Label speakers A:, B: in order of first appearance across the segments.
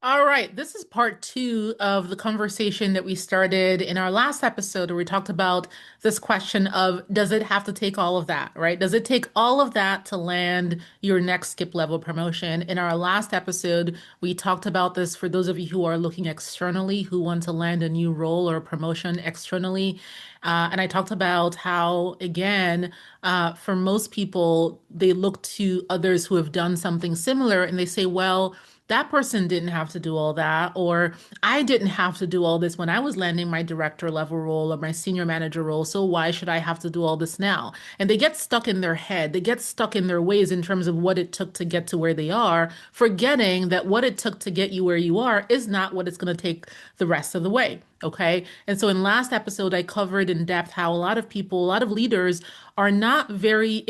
A: All right, this is part two of the conversation that we started in our last episode where we talked about this question of does it have to take all of that, right? Does it take all of that to land your next skip level promotion? In our last episode, we talked about this for those of you who are looking externally, who want to land a new role or a promotion externally. And I talked about how, again, for most people, they look to others who have done something similar and they say, well, that person didn't have to do all that, or I didn't have to do all this when I was landing my director level role or my senior manager role. So why should I have to do all this now? And they get stuck in their head. They get stuck in their ways in terms of what it took to get to where they are, forgetting that what it took to get you where you are is not what it's going to take the rest of the way. Okay. And so in last episode, I covered in depth how a lot of people, a lot of leaders are not very,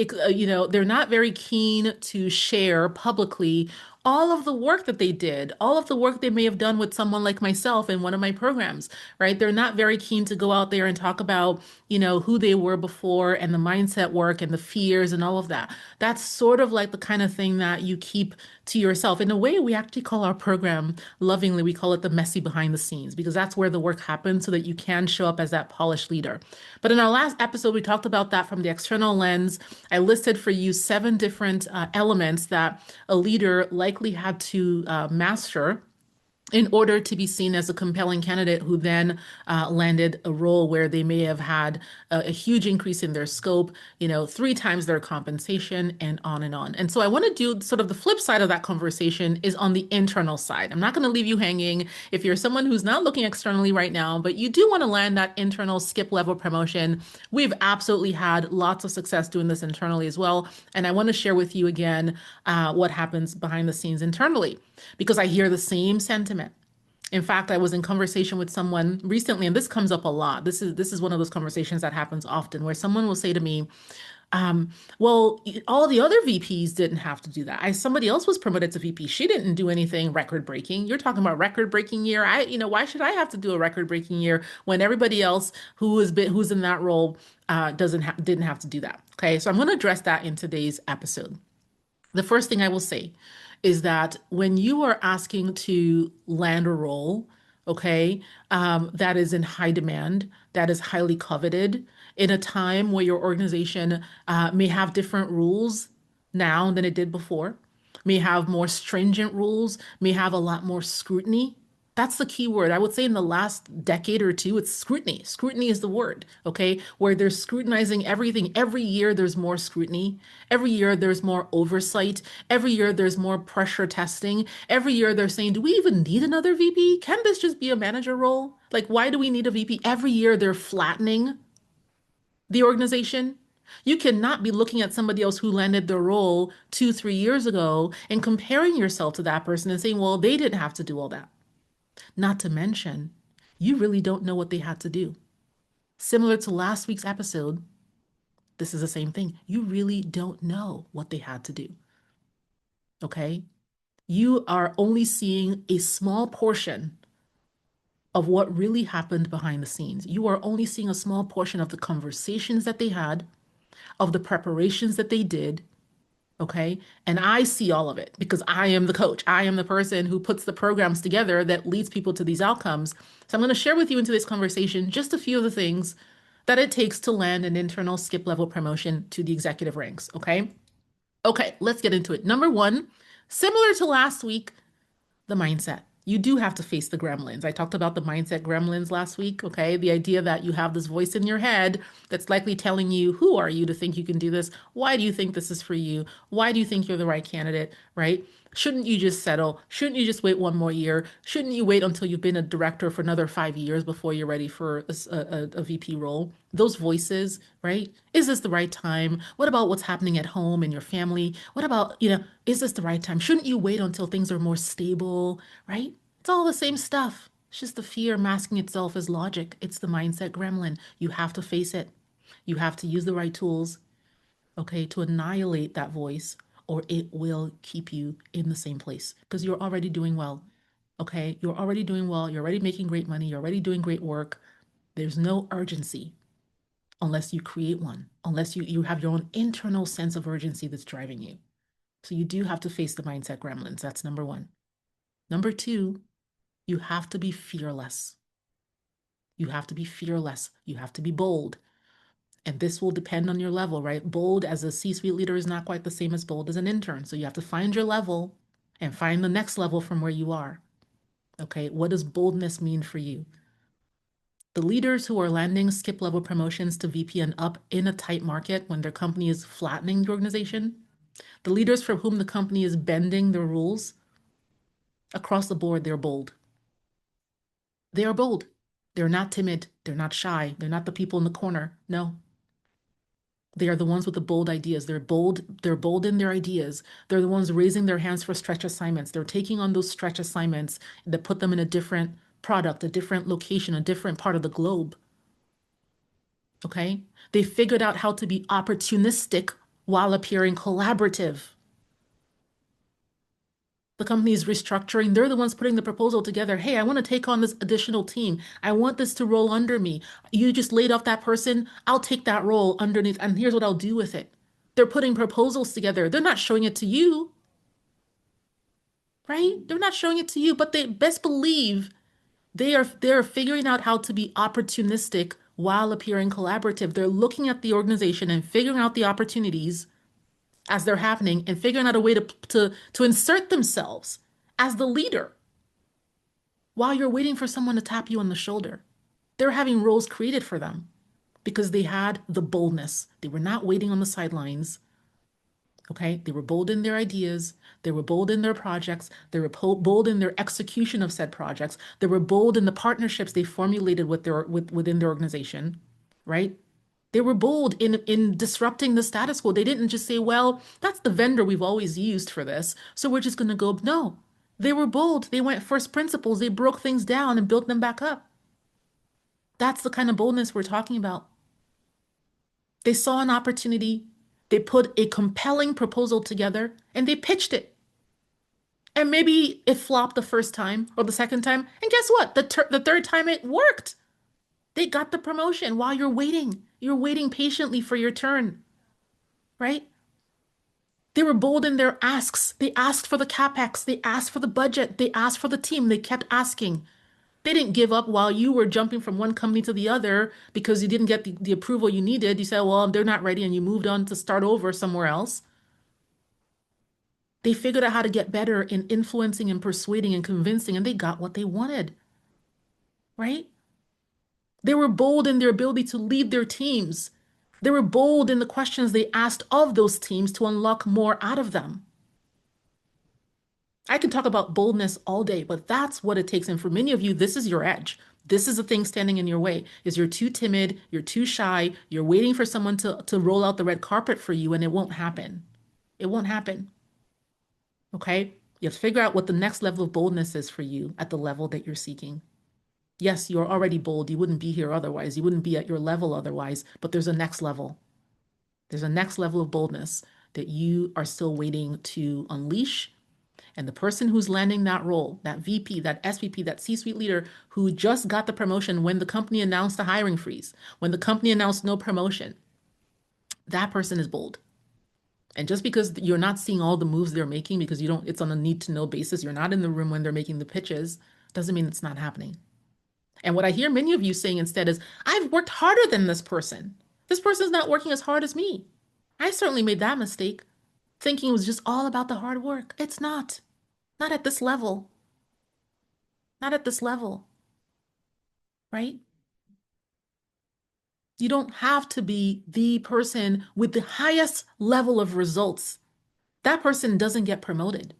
A: they're not very keen to share publicly all of the work that they did, all of the work they may have done with someone like myself in one of my programs, right? They're not very keen to go out there and talk about, who they were before and the mindset work and the fears and all of that. That's sort of like the kind of thing that you keep to yourself. In a way, we actually call our program lovingly, we call it the messy behind the scenes because that's where the work happens so that you can show up as that polished leader. But in our last episode, we talked about that from the external lens. I listed for you seven different elements that a leader likely had to master in order to be seen as a compelling candidate who then landed a role where they may have had a huge increase in their scope, three times their compensation, and on and on. And so I want to do sort of the flip side of that conversation is on the internal side. I'm not going to leave you hanging if you're someone who's not looking externally right now, but you do want to land that internal skip level promotion. We've absolutely had lots of success doing this internally as well. And I want to share with you again what happens behind the scenes internally because I hear the same sentiment. In fact, I was in conversation with someone recently, and this comes up a lot. This is one of those conversations that happens often where someone will say to me, well, all the other VPs didn't have to do that. Somebody else was promoted to VP. She didn't do anything record breaking. You're talking about record breaking year. Why should I have to do a record breaking year when everybody else who's in that role didn't have to do that? Okay, so I'm going to address that in today's episode. The first thing I will say is that when you are asking to land a role, okay, that is in high demand, that is highly coveted, in a time where your organization may have different rules now than it did before, may have more stringent rules, may have a lot more scrutiny. That's the key word. I would say in the last decade or two, it's scrutiny. Scrutiny is the word, okay? Where they're scrutinizing everything. Every year, there's more scrutiny. Every year, there's more oversight. Every year, there's more pressure testing. Every year, they're saying, do we even need another VP? Can this just be a manager role? Like, why do we need a VP? Every year, they're flattening the organization. You cannot be looking at somebody else who landed their role 2, 3 years ago and comparing yourself to that person and saying, well, they didn't have to do all that. Not to mention, you really don't know what they had to do. Similar to last week's episode, this is the same thing. You really don't know what they had to do. Okay? You are only seeing a small portion of what really happened behind the scenes. You are only seeing a small portion of the conversations that they had, of the preparations that they did. Okay. And I see all of it because I am the coach. I am the person who puts the programs together that leads people to these outcomes. So I'm going to share with you into this conversation just a few of the things that it takes to land an internal skip level promotion to the executive ranks. Okay. Okay. Let's get into it. Number one, similar to last week, the mindset. You do have to face the gremlins. I talked about the mindset gremlins last week, okay? The idea that you have this voice in your head that's likely telling you, who are you to think you can do this? Why do you think this is for you? Why do you think you're the right candidate, right? Shouldn't you just settle? Shouldn't you just wait one more year? Shouldn't you wait until you've been a director for another 5 years before you're ready for a VP role? Those voices, right? Is this the right time? What about what's happening at home and your family? What about, is this the right time? Shouldn't you wait until things are more stable, right? It's all the same stuff. It's just the fear masking itself as logic. It's the mindset gremlin. You have to face it. You have to use the right tools, okay, to annihilate that voice, or it will keep you in the same place because you're already doing well. Okay, you're already doing well. You're already making great money. You're already doing great work. There's no urgency unless you create one, unless you have your own internal sense of urgency that's driving you. So you do have to face the mindset gremlins. That's number one. Number two, you have to be fearless. You have to be fearless. You have to be bold. And this will depend on your level, right? Bold as a C-suite leader is not quite the same as bold as an intern. So you have to find your level and find the next level from where you are. Okay, what does boldness mean for you? The leaders who are landing skip level promotions to VP and up in a tight market when their company is flattening the organization, the leaders for whom the company is bending the rules across the board, they're bold. They are bold. They're not timid. They're not shy. They're not the people in the corner. No, they are the ones with the bold ideas. They're bold. They're bold in their ideas. They're the ones raising their hands for stretch assignments. They're taking on those stretch assignments that put them in a different product, a different location, a different part of the globe. Okay? They figured out how to be opportunistic while appearing collaborative. The company is restructuring. They're the ones putting the proposal together. Hey, I want to take on this additional team. I want this to roll under me. You just laid off that person. I'll take that role underneath, and here's what I'll do with it. They're putting proposals together. They're not showing it to you, right? They're not showing it to you, but they best believe they're figuring out how to be opportunistic while appearing collaborative. They're looking at the organization and figuring out the opportunities as they're happening and figuring out a way to insert themselves as the leader while you're waiting for someone to tap you on the shoulder. They're having roles created for them because they had the boldness. They were not waiting on the sidelines. Okay, they were bold in their ideas. They were bold in their projects. They were bold in their execution of said projects. They were bold in the partnerships they formulated within their organization, right? They were bold in disrupting the status quo. They didn't just say, well, that's the vendor we've always used for this, so we're just going to go. No, they were bold. They went first principles. They broke things down and built them back up. That's the kind of boldness we're talking about. They saw an opportunity. They put a compelling proposal together and they pitched it. And maybe it flopped the first time or the second time. And guess what? The third time it worked. They got the promotion while you're waiting. You're waiting patiently for your turn, right? They were bold in their asks. They asked for the capex. They asked for the budget. They asked for the team. They kept asking. They didn't give up while you were jumping from one company to the other because you didn't get the approval you needed. You said, well, they're not ready, and you moved on to start over somewhere else. They figured out how to get better in influencing and persuading and convincing, and they got what they wanted, right? They were bold in their ability to lead their teams. They were bold in the questions they asked of those teams to unlock more out of them. I can talk about boldness all day, but that's what it takes. And for many of you, this is your edge. This is the thing standing in your way, is you're too timid, you're too shy, you're waiting for someone to roll out the red carpet for you, and it won't happen. It won't happen. Okay? You have to figure out what the next level of boldness is for you at the level that you're seeking. Yes, you're already bold. You wouldn't be here otherwise. You wouldn't be at your level otherwise, but there's a next level. There's a next level of boldness that you are still waiting to unleash. And the person who's landing that role, that VP, that SVP, that C-suite leader who just got the promotion when the company announced a hiring freeze, when the company announced no promotion, that person is bold. And just because you're not seeing all the moves they're making because you don't, it's on a need to know basis, you're not in the room when they're making the pitches, doesn't mean it's not happening. And what I hear many of you saying instead is, I've worked harder than this person. This person's not working as hard as me. I certainly made that mistake, thinking it was just all about the hard work. It's not. Not at this level. Not at this level, right? You don't have to be the person with the highest level of results. That person doesn't get promoted.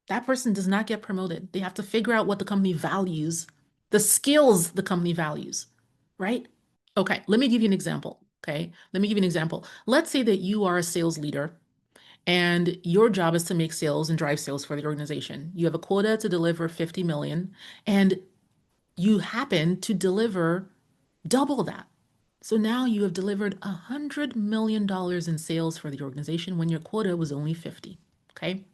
A: That person does not get promoted. They have to figure out what the company values, the skills the company values, right? Okay, let me give you an example. Okay, let me give you an example. Let's say that you are a sales leader and your job is to make sales and drive sales for the organization. You have a quota to deliver 50 million and you happen to deliver double that. So now you have delivered $100 million in sales for the organization when your quota was only 50. Okay.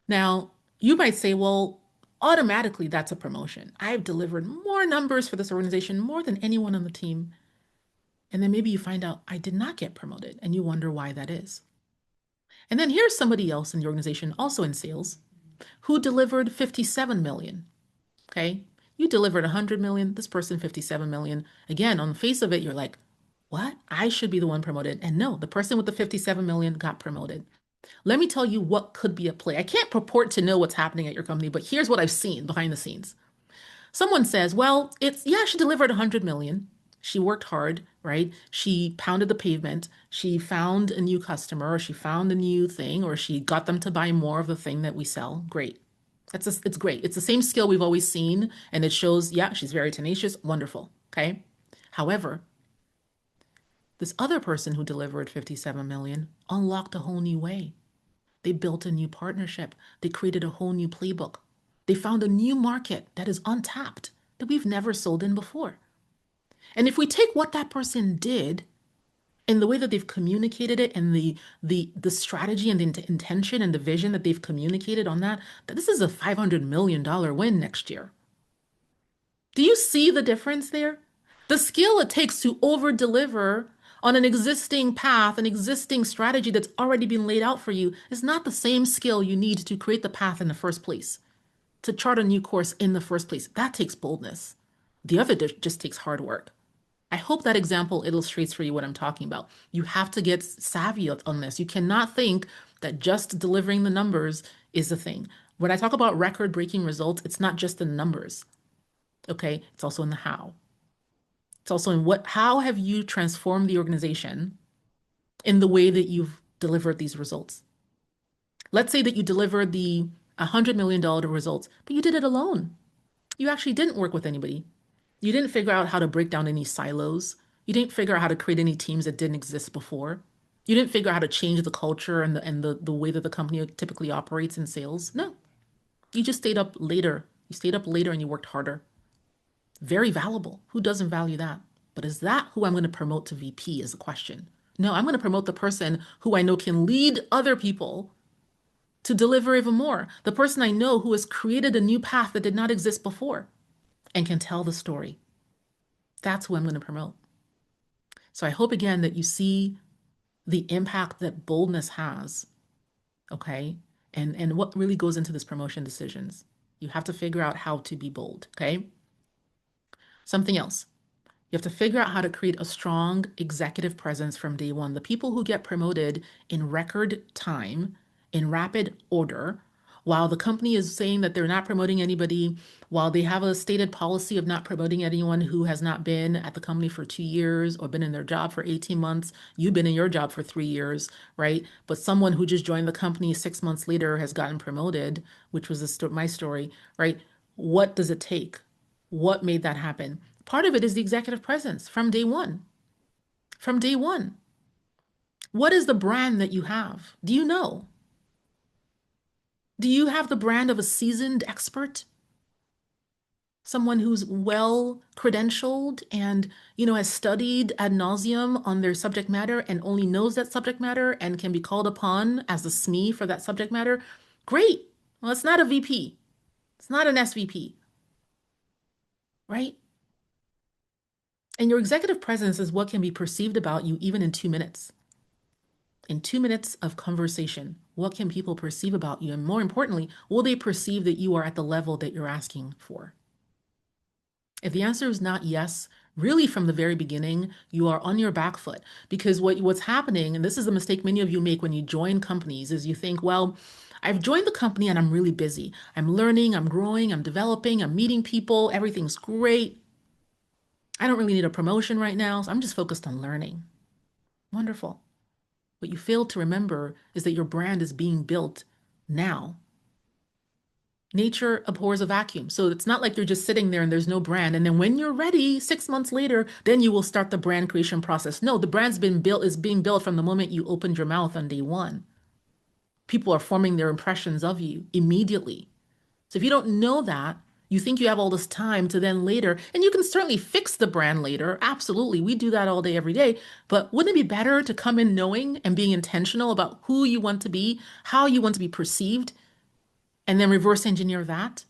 A: Now you might say, well, automatically that's a promotion. I've delivered more numbers for this organization, more than anyone on the team. And then maybe you find out I did not get promoted and you wonder why that is. And then here's somebody else in the organization, also in sales. who delivered 57 million. Okay. You delivered 100 million, this person 57 million. Again, on the face of it, you're like, what? I should be the one promoted. And no, the person with the 57 million got promoted. Let me tell you what could be at play. I can't purport to know what's happening at your company, but here's what I've seen behind the scenes. Someone says, well, yeah, she delivered 100 million. She worked hard, right? She pounded the pavement. She found a new customer, or she found a new thing, or she got them to buy more of the thing that we sell. Great. It's great. It's the same skill we've always seen, and it shows, yeah, she's very tenacious. Wonderful. Okay. However, this other person who delivered 57 million unlocked a whole new way. They built a new partnership. They created a whole new playbook. They found a new market that is untapped that we've never sold in before. And if we take what that person did and the way that they've communicated it and the strategy and the intention and the vision that they've communicated on that, that this is a $500 million win next year. Do you see the difference there? The skill it takes to over deliver on an existing path, an existing strategy that's already been laid out for you is not the same skill you need to create the path in the first place, to chart a new course in the first place. That takes boldness. The other just takes hard work. I hope that example illustrates for you what I'm talking about. You have to get savvy on this. You cannot think that just delivering the numbers is the thing. When I talk about record-breaking results, it's not just the numbers, okay? It's also in the how. It's also in how have you transformed the organization in the way that you've delivered these results? Let's say that you delivered the $100 million results, but you did it alone. You actually didn't work with anybody. You didn't figure out how to break down any silos. You didn't figure out how to create any teams that didn't exist before. You didn't figure out how to change the culture and the way that the company typically operates in sales. No, you just stayed up later. You stayed up later and you worked harder. Very valuable. Who doesn't value that? But is that who I'm going to promote to VP is the question. No, I'm going to promote the person who I know can lead other people to deliver even more. The person I know who has created a new path that did not exist before and can tell the story. That's who I'm going to promote. So I hope again that you see the impact that boldness has, okay? And what really goes into this promotion decisions. You have to figure out how to be bold, okay? Something else. You have to figure out how to create a strong executive presence from day one. The people who get promoted in record time, in rapid order, while the company is saying that they're not promoting anybody, while they have a stated policy of not promoting anyone who has not been at the company for 2 years or been in their job for 18 months. You've been in your job for 3 years, right? But someone who just joined the company 6 months later has gotten promoted, which was my story, right? What does it take? What made that happen? Part of it is the executive presence from day one. From day one. What is the brand that you have? Do you know? Do you have the brand of a seasoned expert? Someone who's well credentialed and, has studied ad nauseum on their subject matter and only knows that subject matter and can be called upon as the SME for that subject matter? Great. Well, it's not a VP. It's not an SVP, right? And your executive presence is what can be perceived about you even in 2 minutes. In 2 minutes of conversation, what can people perceive about you? And more importantly, will they perceive that you are at the level that you're asking for? If the answer is not yes, really from the very beginning, you are on your back foot because what's happening, and this is a mistake many of you make when you join companies, is you think, well, I've joined the company and I'm really busy. I'm learning, I'm growing, I'm developing, I'm meeting people, everything's great. I don't really need a promotion right now, so I'm just focused on learning. Wonderful. What you fail to remember is that your brand is being built now. Nature abhors a vacuum. So it's not like you're just sitting there and there's no brand. And then when you're ready, 6 months later, then you will start the brand creation process. No, the brand's been built, is being built from the moment you opened your mouth on day one. People are forming their impressions of you immediately. So if you don't know that, you think you have all this time to then later, and you can certainly fix the brand later. Absolutely. We do that all day, every day. But wouldn't it be better to come in knowing and being intentional about who you want to be, how you want to be perceived, and then reverse engineer that?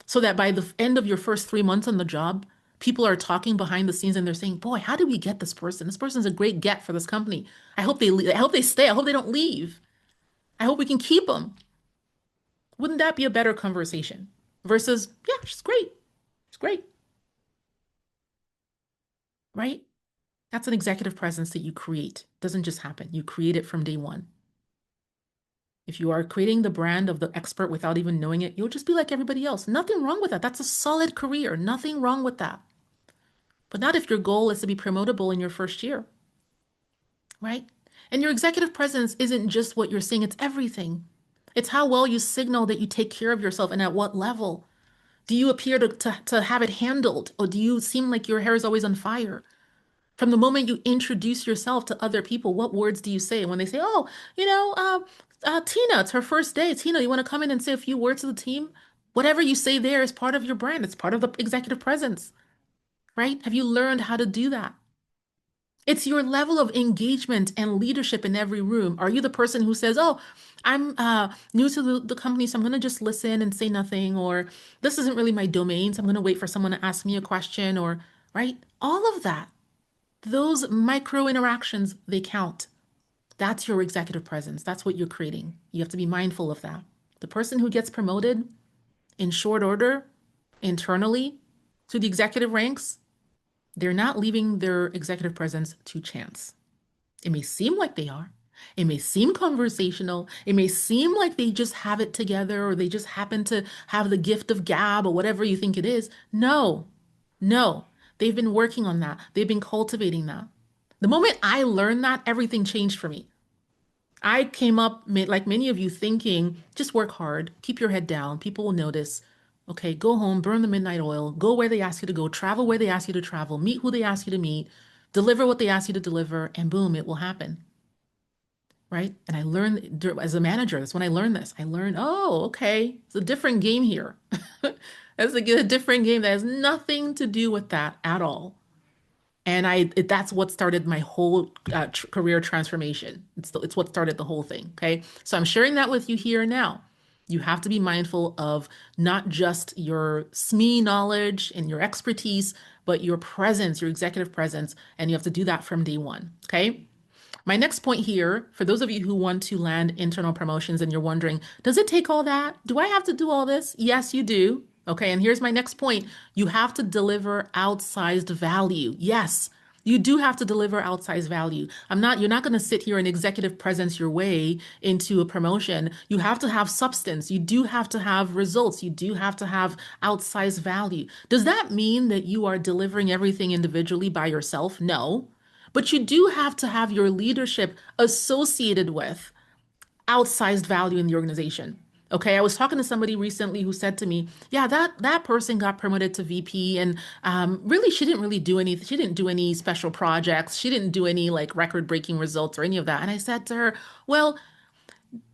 A: So that by the end of your first 3 months on the job, people are talking behind the scenes and they're saying, boy, how did we get this person? This person's a great get for this company. I hope they stay. I hope they don't leave. I hope we can keep them. Wouldn't that be a better conversation versus, yeah, she's great. She's great, right? That's an executive presence that you create. It doesn't just happen. You create it from day one. If you are creating the brand of the expert without even knowing it, you'll just be like everybody else. Nothing wrong with that. That's a solid career. Nothing wrong with that. But not if your goal is to be promotable in your first year, right? And your executive presence isn't just what you're saying, it's everything. It's how well you signal that you take care of yourself and at what level. Do you appear to have it handled, or do you seem like your hair is always on fire? From the moment you introduce yourself to other people, what words do you say? When they say, oh, Tina, it's her first day. Tina, you want to come in and say a few words to the team? Whatever you say there is part of your brand. It's part of the executive presence, right? Have you learned how to do that? It's your level of engagement and leadership in every room. Are you the person who says, oh, I'm new to the company, so I'm going to just listen and say nothing, or this isn't really my domain, so I'm going to wait for someone to ask me a question, or, right? All of that, those micro interactions, they count. That's your executive presence. That's what you're creating. You have to be mindful of that. The person who gets promoted in short order internally to the executive ranks, they're not leaving their executive presence to chance. It may seem like they are. It may seem conversational. It may seem like they just have it together or they just happen to have the gift of gab or whatever you think it is. No, no. They've been working on that. They've been cultivating that. The moment I learned that, everything changed for me. I came up, like many of you, thinking just work hard, keep your head down, people will notice. Okay, go home, burn the midnight oil, go where they ask you to go, travel where they ask you to travel, meet who they ask you to meet, deliver what they ask you to deliver, and boom, it will happen. Right? And I learned as a manager, that's when I learned this. I learned, oh, okay, it's a different game here. It's a different game that has nothing to do with that at all. And that's what started my whole career transformation. It's what started the whole thing. Okay. So I'm sharing that with you here now. You have to be mindful of not just your SME knowledge and your expertise, but your presence, your executive presence. And you have to do that from day one. Okay. My next point here, for those of you who want to land internal promotions and you're wondering, does it take all that? Do I have to do all this? Yes, you do. Okay, and here's my next point. You have to deliver outsized value. Yes, you do have to deliver outsized value. You're not going to sit here and executive presence your way into a promotion. You have to have substance. You do have to have results. You do have to have outsized value. Does that mean that you are delivering everything individually by yourself? No. But you do have to have your leadership associated with outsized value in the organization. Okay, I was talking to somebody recently who said to me, "Yeah, that person got promoted to VP, and really, she didn't really do any. She didn't do any special projects. She didn't do any like record-breaking results or any of that." And I said to her, "Well,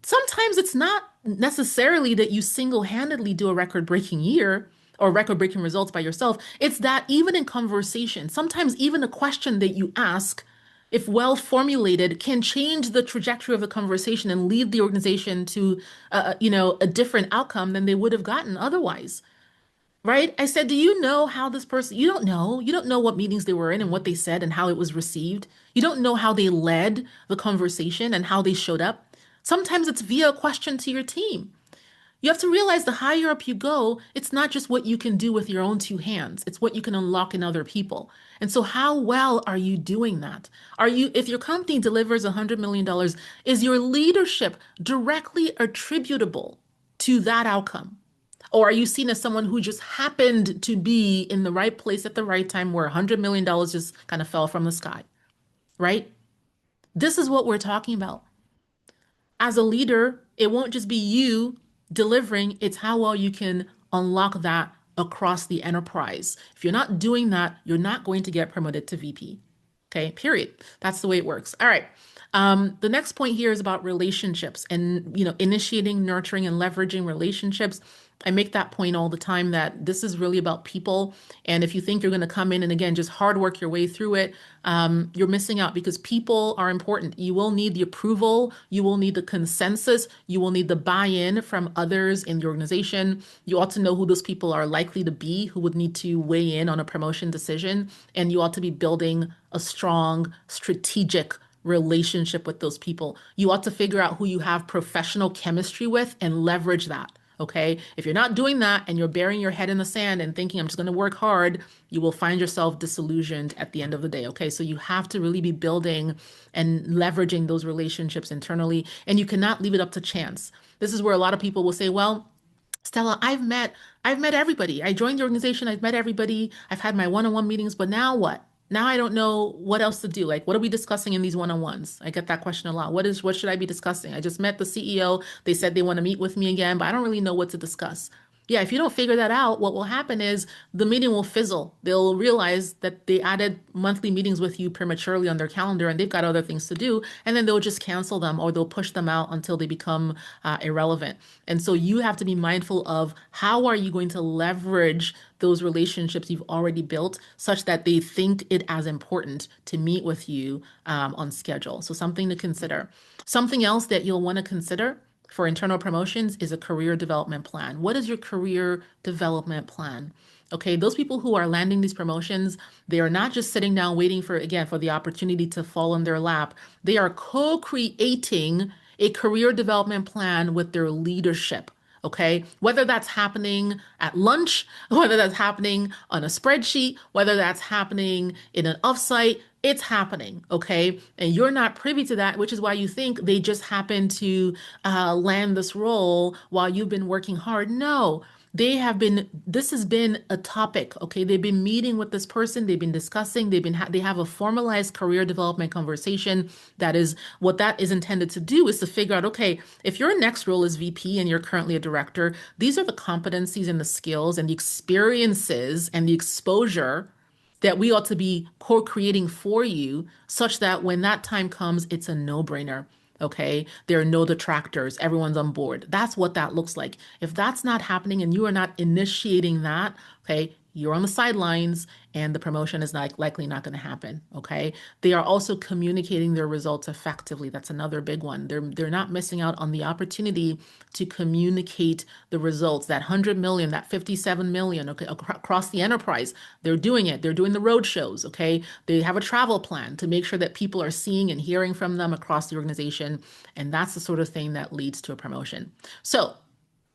A: sometimes it's not necessarily that you single-handedly do a record-breaking year or record-breaking results by yourself. It's that even in conversation, sometimes even a question that you ask, if well formulated, can change the trajectory of the conversation and lead the organization to, a different outcome than they would have gotten otherwise." Right? I said, do you know how this person, you don't know. You don't know what meetings they were in and what they said and how it was received. You don't know how they led the conversation and how they showed up. Sometimes it's via a question to your team. You have to realize the higher up you go, it's not just what you can do with your own two hands, it's what you can unlock in other people. And so, how well are you doing that? If your company delivers $100 million, is your leadership directly attributable to that outcome? Or are you seen as someone who just happened to be in the right place at the right time where $100 million just kind of fell from the sky, right? This is what we're talking about. As a leader, it won't just be you delivering, it's how well you can unlock that across the enterprise. If you're not doing that, you're not going to get promoted to VP. Okay, period. That's the way it works. All right. The next point here is about relationships and, initiating, nurturing, and leveraging relationships. I make that point all the time that this is really about people. And if you think you're going to come in and again, just hard work your way through it, you're missing out because people are important. You will need the approval. You will need the consensus. You will need the buy-in from others in the organization. You ought to know who those people are likely to be, who would need to weigh in on a promotion decision. And you ought to be building a strong, strategic relationship with those people. You ought to figure out who you have professional chemistry with and leverage that. Okay. If you're not doing that and you're burying your head in the sand and thinking, I'm just going to work hard, you will find yourself disillusioned at the end of the day. Okay. So you have to really be building and leveraging those relationships internally, and you cannot leave it up to chance. This is where a lot of people will say, well, Stella, I've met everybody. I joined the organization, I've met everybody, I've had my one-on-one meetings, but now what? Now I don't know what else to do. Like, what are we discussing in these one-on-ones? I get that question a lot. What should I be discussing? I just met the CEO. They said they want to meet with me again, but I don't really know what to discuss. Yeah, if you don't figure that out, what will happen is the meeting will fizzle. They'll realize that they added monthly meetings with you prematurely on their calendar and they've got other things to do, and then they'll just cancel them or they'll push them out until they become irrelevant. And so you have to be mindful of how are you going to leverage those relationships you've already built such that they think it as important to meet with you on schedule. So something to consider. Something else that you'll want to consider for internal promotions is a career development plan. What is your career development plan? Okay, those people who are landing these promotions, they are not just sitting down waiting for, again, for the opportunity to fall in their lap. They are co-creating a career development plan with their leadership. Okay, whether that's happening at lunch, whether that's happening on a spreadsheet, whether that's happening in an offsite, it's happening. Okay, and you're not privy to that, which is why you think they just happen to land this role while you've been working hard. No, this has been a topic. Okay, they've been meeting with this person, they've been discussing, they have a formalized career development conversation. That is what that is intended to do, is to figure out, okay, if your next role is VP and you're currently a director, these are the competencies and the skills and the experiences and the exposure that we ought to be co-creating for you such that when that time comes, it's a no-brainer. Okay. There are no detractors. Everyone's on board. That's what that looks like. If that's not happening and you are not initiating that, okay, you're on the sidelines and the promotion is likely not going to happen. Okay. They are also communicating their results effectively. That's another big one. They're not missing out on the opportunity to communicate the results. That 100 million, that 57 million, okay, across the enterprise, they're doing it. They're doing the road shows. Okay. They have a travel plan to make sure that people are seeing and hearing from them across the organization. And that's the sort of thing that leads to a promotion. So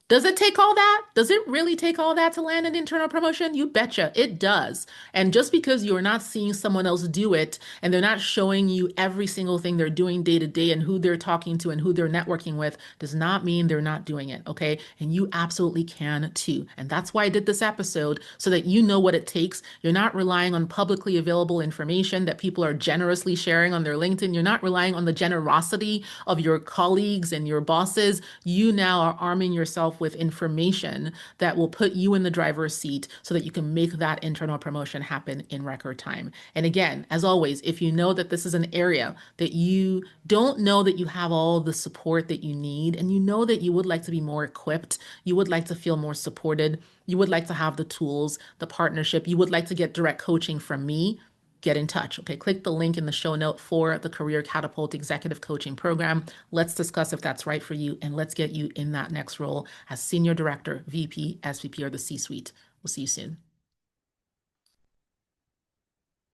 A: does it take all that? Does it really take all that to land an internal promotion? You betcha it does. And just because you're not seeing someone else do it and they're not showing you every single thing they're doing day to day and who they're talking to and who they're networking with does not mean they're not doing it. Okay. And you absolutely can too. And that's why I did this episode, so that you know what it takes. You're not relying on publicly available information that people are generously sharing on their LinkedIn. You're not relying on the generosity of your colleagues and your bosses. You now are arming yourself with information that will put you in the driver's seat so that you can make that internal promotion happen in record time. And again, as always, if you know that this is an area that you don't know that you have all the support that you need, and you know that you would like to be more equipped, you would like to feel more supported, you would like to have the tools, the partnership, you would like to get direct coaching from me, get in touch. Okay, click the link in the show note for the Career Catapult Executive Coaching Program. Let's discuss if that's right for you, and let's get you in that next role as Senior Director, VP, SVP, or the C-suite. We'll see you soon.